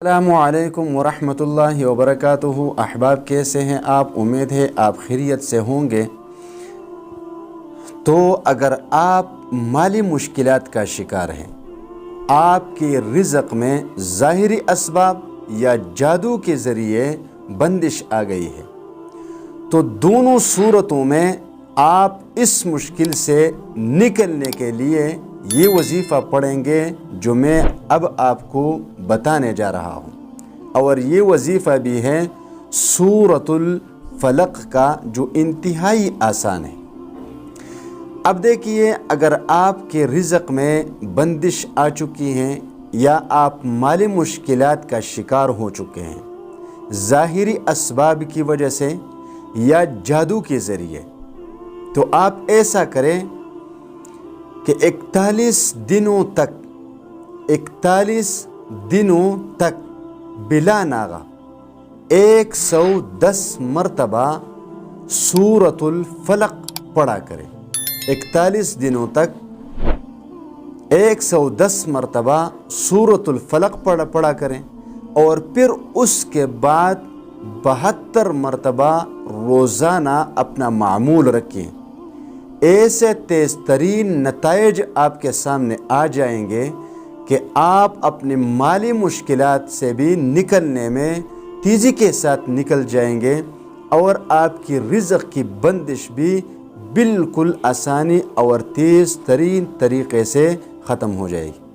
السلام علیکم ورحمۃ اللہ وبرکاتہ۔ احباب کیسے ہیں آپ؟ امید ہے آپ خیریت سے ہوں گے۔ تو اگر آپ مالی مشکلات کا شکار ہیں، آپ کے رزق میں ظاہری اسباب یا جادو کے ذریعے بندش آ گئی ہے، تو دونوں صورتوں میں آپ اس مشکل سے نکلنے کے لیے یہ وظیفہ پڑھیں گے جو میں اب آپ کو بتانے جا رہا ہوں، اور یہ وظیفہ بھی ہے سورۃ الفلق کا، جو انتہائی آسان ہے۔ اب دیکھیے، اگر آپ کے رزق میں بندش آ چکی ہیں یا آپ مالی مشکلات کا شکار ہو چکے ہیں ظاہری اسباب کی وجہ سے یا جادو کے ذریعے، تو آپ ایسا کریں کہ 41 دنوں تک بلا ناغہ 110 مرتبہ سورۃ الفلق پڑھا کریں۔ 41 دنوں تک 110 مرتبہ سورۃ الفلق پڑھا کریں، اور پھر اس کے بعد 72 مرتبہ روزانہ اپنا معمول رکھیں۔ ایسے تیز ترین نتائج آپ کے سامنے آ جائیں گے کہ آپ اپنی مالی مشکلات سے بھی نکلنے میں تیزی کے ساتھ نکل جائیں گے، اور آپ کی رزق کی بندش بھی بالکل آسانی اور تیز ترین طریقے سے ختم ہو جائے گی۔